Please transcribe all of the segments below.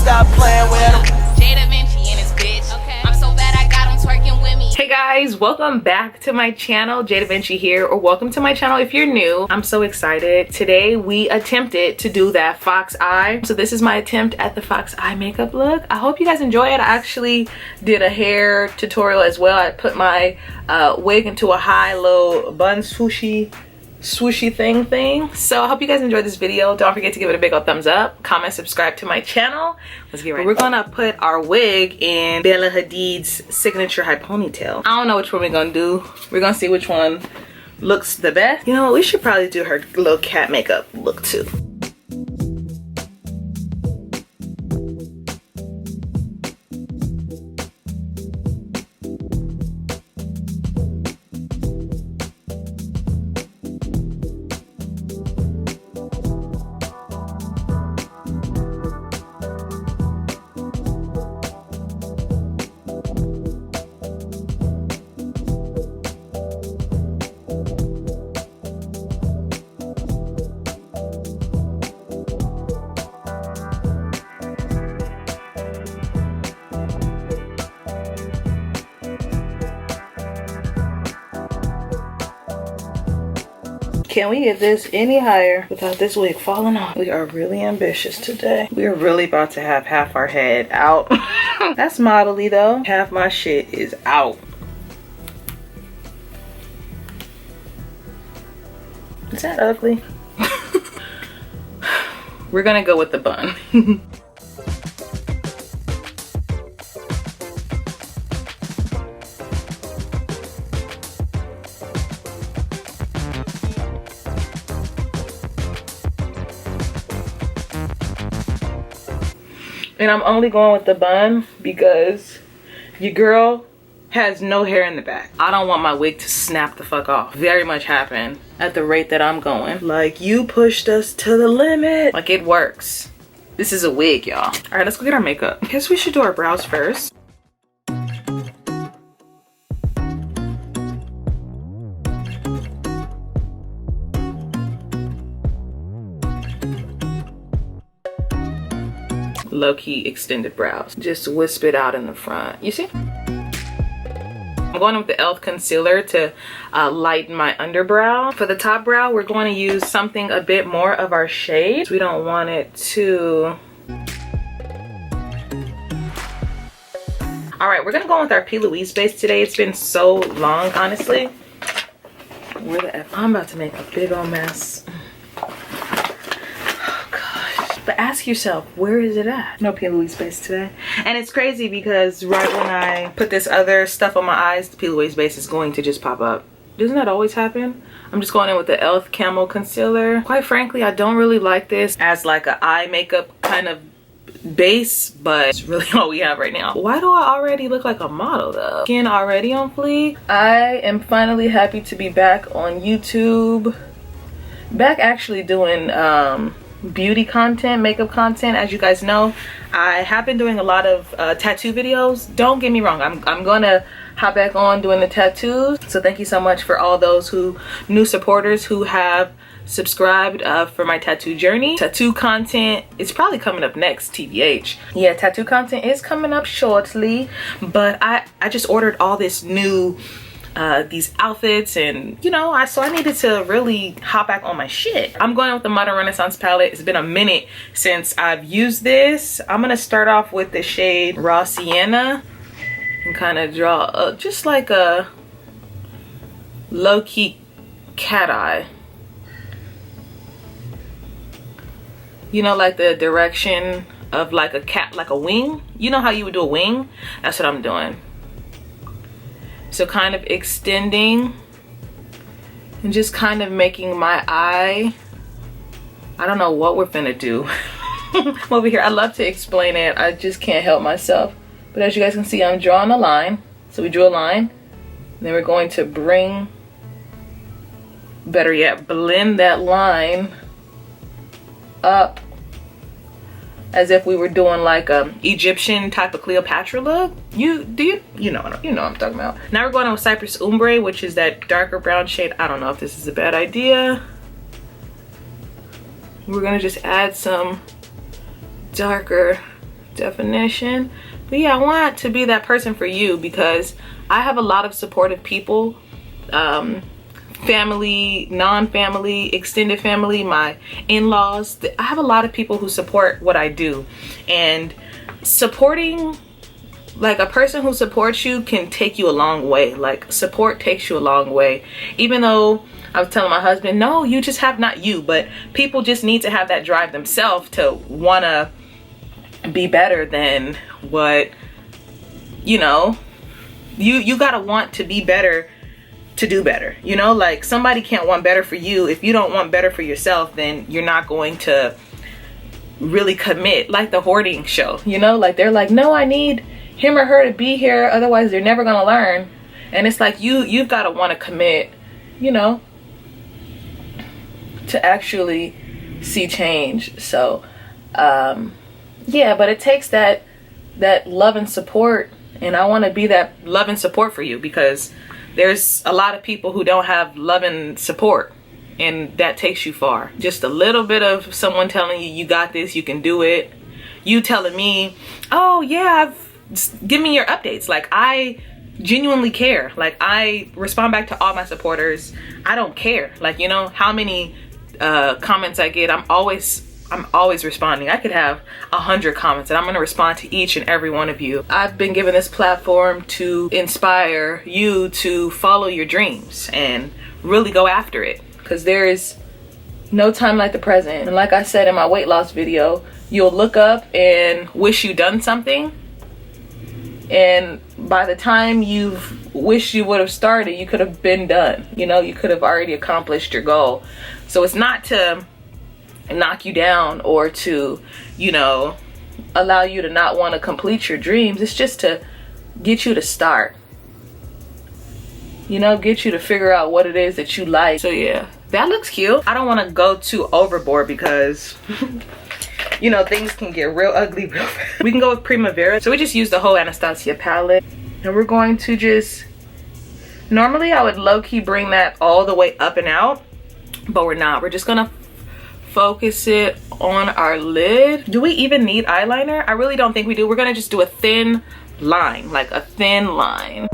stop playing with him. DEVINCI in his bitch. Okay. I'm so bad I got him twerking with me. Hey guys, welcome back to my channel. DEVINCI here, or welcome to my channel if you're new. I'm so excited. Today we attempted to do that fox eye. So this is my attempt at the fox eye makeup look. I hope you guys enjoy it. I actually did a hair tutorial as well. I put my wig into a high-low bun swooshy thing. So I hope you guys enjoyed this video. Don't forget to give it a big old thumbs up, comment, subscribe to my channel. Let's get right. We're gonna put our wig in Bella Hadid's signature high ponytail. I don't know which one we're gonna do. We're gonna see which one looks the best. You know, we should probably do her little cat makeup look too. Can we get this any higher without this wig falling off? We are really ambitious today. We are really about to have half our head out. That's modelly though. Half my shit is out. Is that ugly? We're gonna go with the bun. And I'm only going with the bun because your girl has no hair in the back. I don't want my wig to snap the fuck off. Very much happen at the rate that I'm going. Like, you pushed us to the limit. Like, it works. This is a wig, y'all. All right, let's go get our makeup. I guess we should do our brows first. Low-key extended brows. Just wisp it out in the front. You see? I'm going with the e.l.f. concealer to lighten my underbrow. For the top brow, we're going to use something a bit more of our shade. We don't want it to... All right, we're gonna go with our P. Louise base today. It's been so long, honestly. Where the F? I'm about to make a big old mess. But ask yourself, where is it at? No P. Louise base today. And it's crazy because right when I put this other stuff on my eyes, the P. Louise base is going to just pop up. Doesn't that always happen? I'm just going in with the e.l.f. Camo Concealer. Quite frankly, I don't really like this as like an eye makeup kind of base, but it's really all we have right now. Why do I already look like a model though? Skin already on fleek. I am finally happy to be back on YouTube. Back actually doing beauty content, makeup content. As you guys know, I have been doing a lot of tattoo videos. Don't get me wrong, I'm gonna hop back on doing the tattoos. So thank you so much for all those new supporters who have subscribed for my tattoo journey. Tattoo content is probably coming up next, TBH. Yeah, tattoo content is coming up shortly, but I just ordered all this new these outfits, and you know, so I needed to really hop back on my shit. I'm going with the Modern Renaissance palette. It's been a minute since I've used this. I'm gonna start off with the shade Raw Sienna and kind of draw just like a low-key cat eye. You know, like the direction of like a cat, like a wing. You know how you would do a wing? That's what I'm doing. So kind of extending and just kind of making my eye, I don't know what we're finna do. Over here, I love to explain it. I just can't help myself. But as you guys can see, I'm drawing a line. So we drew a line. Then we're going to bring, better yet, blend that line up as if we were doing like a Egyptian type of Cleopatra look. You know what I'm talking about. Now we're going on with Cypress Ombre, which is that darker brown shade. I don't know if this is a bad idea. We're gonna just add some darker definition. But yeah, I want to be that person for you because I have a lot of supportive people, family, non-family, extended family, my in-laws. I have a lot of people who support what I do, and supporting, like, a person who supports you can take you a long way. Like, support takes you a long way. Even though I was telling my husband, no, you just have, not you, but people just need to have that drive themselves to want to be better than what, you know, you gotta want to be better to do better. You know, like, somebody can't want better for you. If you don't want better for yourself, then you're not going to really commit. Like the hoarding show, you know, like they're like, no, I need him or her to be here, otherwise they're never gonna learn. And it's like you've got to want to commit, you know, to actually see change. So yeah, but it takes that love and support, and I want to be that love and support for you, because there's a lot of people who don't have love and support, and that takes you far. Just a little bit of someone telling you, you got this, you can do it. You telling me, oh yeah, give me your updates. Like, I genuinely care. Like, I respond back to all my supporters. I don't care, like, you know, how many comments I get. I'm always responding. I could have 100 comments and I'm gonna respond to each and every one of you. I've been given this platform to inspire you to follow your dreams and really go after it, because there is no time like the present. And like I said in my weight loss video, you'll look up and wish you'd done something, and by the time you've wished you would have started, you could have been done. You know, you could have already accomplished your goal. So it's not to knock you down or to, you know, allow you to not want to complete your dreams. It's just to get you to start, you know, get you to figure out what it is that you like. So yeah, that looks cute. I don't want to go too overboard because you know, things can get real ugly real fast. We can go with Primavera. So we just use the whole Anastasia palette, and we're going to just, normally I would low-key bring that all the way up and out, but we're not. We're just gonna focus it on our lid. Do we even need eyeliner? I really don't think we do. We're gonna just do a thin line, like a thin line.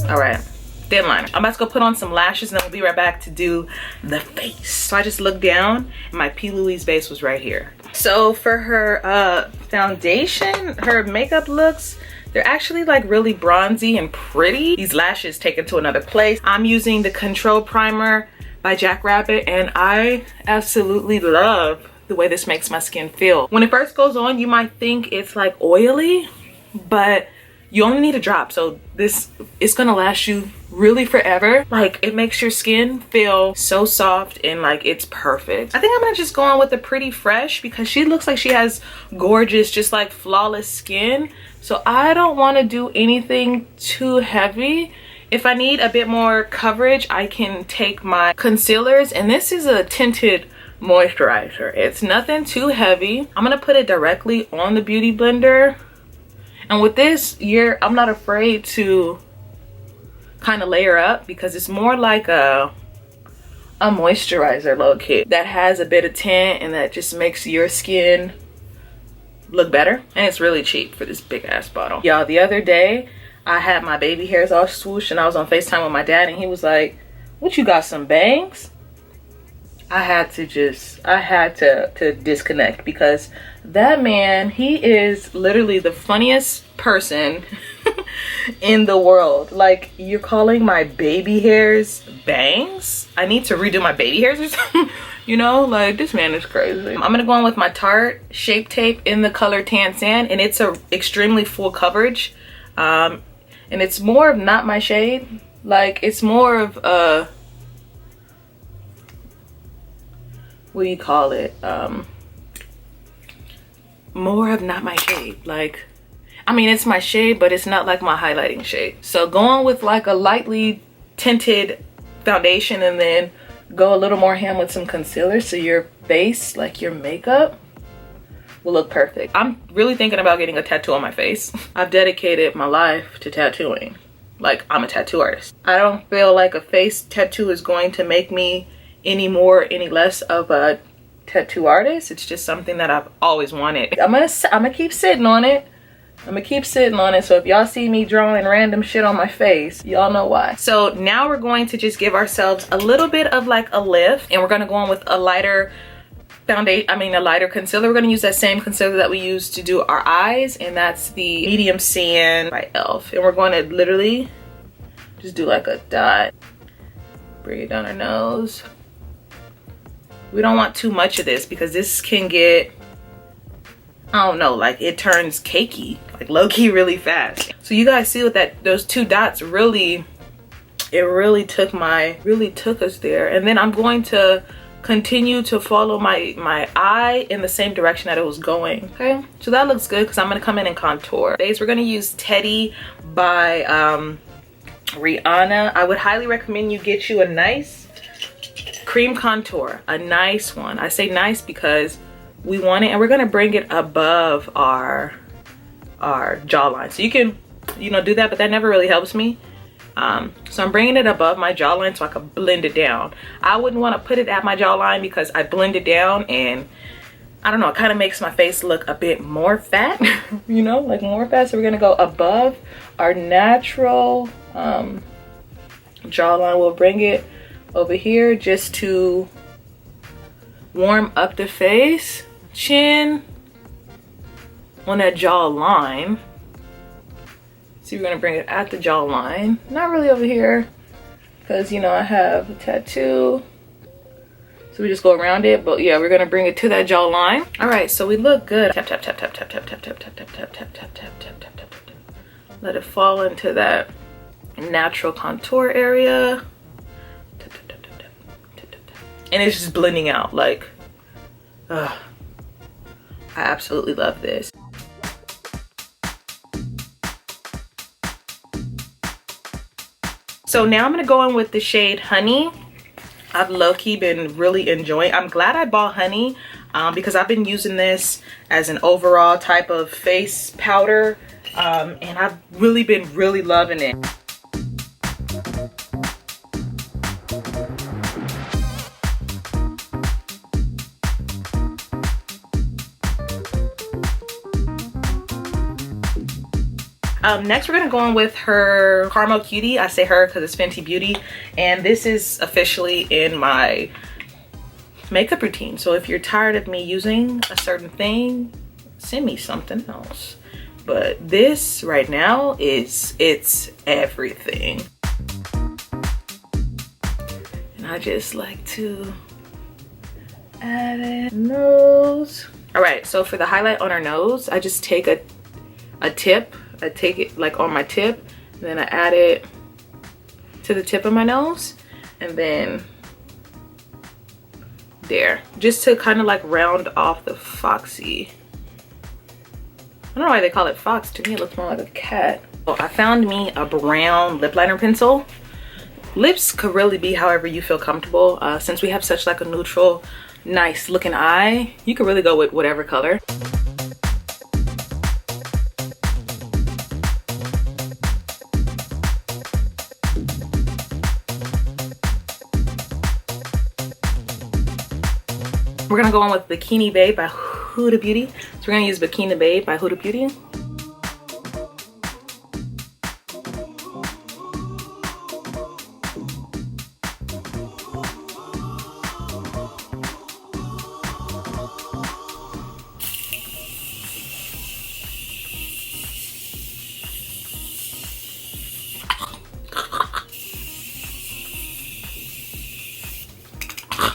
All right, thin line. I'm about to go put on some lashes and then we'll be right back to do the face. So I just looked down and my P. Louise base was right here. So for her foundation, her makeup looks, they're actually like really bronzy and pretty. These lashes take it to another place. I'm using the Control Primer by Jackrabbit, and I absolutely love the way this makes my skin feel. When it first goes on, you might think it's like oily, but you only need a drop. So this is gonna last you really forever. Like, it makes your skin feel so soft and like it's perfect. I think I'm gonna just go on with the Pretty Fresh because she looks like she has gorgeous, just like flawless skin. So I don't want to do anything too heavy. If I need a bit more coverage, I can take my concealers, and this is a tinted moisturizer. It's nothing too heavy. I'm gonna put it directly on the beauty blender, and with this, I'm not afraid to kind of layer up because it's more like a moisturizer low-key that has a bit of tint and that just makes your skin look better. And it's really cheap for this big ass bottle. Y'all, the other day I had my baby hairs all swooshed and I was on FaceTime with my dad, and he was like, what, you got some bangs? I had to disconnect because that man, he is literally the funniest person in the world. Like, you're calling my baby hairs bangs? I need to redo my baby hairs or something? You know, like, this man is crazy. I'm gonna go on with my Tarte Shape Tape in the color Tan Sand, and it's a extremely full coverage. And it's more of not my shade. Like, it's more of what do you call it? More of not my shade. Like, I mean, it's my shade, but it's not like my highlighting shade. So go on with like a lightly tinted foundation and then go a little more ham with some concealer so your base, like your makeup, will look perfect. I'm really thinking about getting a tattoo on my face. I've dedicated my life to tattooing. Like, I'm a tattoo artist. I don't feel like a face tattoo is going to make me any more, any less of a tattoo artist. It's just something that I've always wanted. I'm gonna keep sitting on it. I'm gonna keep sitting on it. So if y'all see me drawing random shit on my face, y'all know why. So now we're going to just give ourselves a little bit of like a lift, and we're gonna go on with a lighter foundation, a lighter concealer. We're gonna use that same concealer that we used to do our eyes, and that's the medium sand by e.l.f. And we're going to literally just do like a dot, bring it down our nose. We don't want too much of this because this can get, I don't know, like it turns cakey, like low-key really fast. So you guys see what those two dots really, it really took us there. And then I'm going to continue to follow my eye in the same direction that it was going. Okay, so that looks good because I'm gonna come in and contour. We're gonna use Teddy by Rihanna. I would highly recommend you get you a nice cream contour, a nice one. I say nice because we want it, and we're gonna bring it above our jawline. So you can, do that, but that never really helps me. So I'm bringing it above my jawline so I can blend it down. I wouldn't want to put it at my jawline because I blend it down and I don't know, it kind of makes my face look a bit more fat, like more fat. So we're gonna go above our natural jawline. We'll bring it over here just to warm up the face, chin on that jawline. So we're gonna bring it at the jawline, not really over here because I have a tattoo, so we just go around it. But yeah, we're gonna bring it to that jawline. All right, so we look good. Tap tap tap tap tap tap tap tap tap tap tap tap tap tap tap tap tap. Let it fall into that natural contour area. And it's just blending out like, I absolutely love this. So now I'm gonna go in with the shade Honey. I've low-key been really enjoying. I'm glad I bought Honey because I've been using this as an overall type of face powder, and I've really been loving it. Next we're gonna go on with her Caramel Cutie. I say her because it's Fenty Beauty, and this is officially in my makeup routine. So if you're tired of me using a certain thing, send me something else. But this right now it's everything. And I just like to add it. Nose. All right, so for the highlight on our nose, I just take a tip. I take it like on my tip, and then I add it to the tip of my nose, and then there, just to kind of like round off the foxy. I don't know why they call it fox. To me, it looks more like a cat. So I found me a brown lip liner pencil. Lips could really be however you feel comfortable. Since we have such like a neutral, nice looking eye, you could really go with whatever color. We're gonna go on with Bikini Babe by Huda Beauty. So we're gonna use Bikini Babe by Huda Beauty.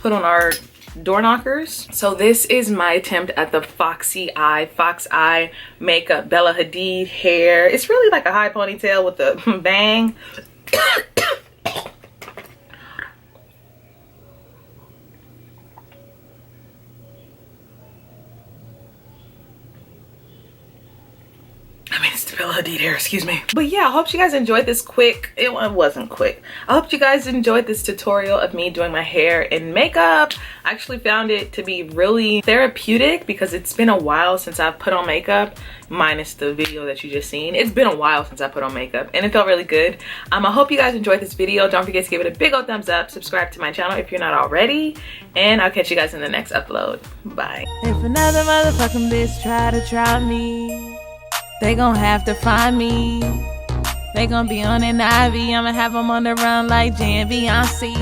Put on our door knockers. So this is my attempt at the fox eye makeup. Bella Hadid hair. It's really like a high ponytail with a bang. I mean, it's Bella Hadid hair, excuse me. But yeah, I hope you guys enjoyed this quick, it wasn't quick. I hope you guys enjoyed this tutorial of me doing my hair and makeup. I actually found it to be really therapeutic because it's been a while since I've put on makeup, minus the video that you just seen. It's been a while since I put on makeup and it felt really good. I hope you guys enjoyed this video. Don't forget to give it a big old thumbs up, subscribe to my channel if you're not already, and I'll catch you guys in the next upload. Bye. If another motherfucking bitch try to try me, they gon' have to find me. They gon' be on an IV, I'ma have them on the run like J and Beyonce.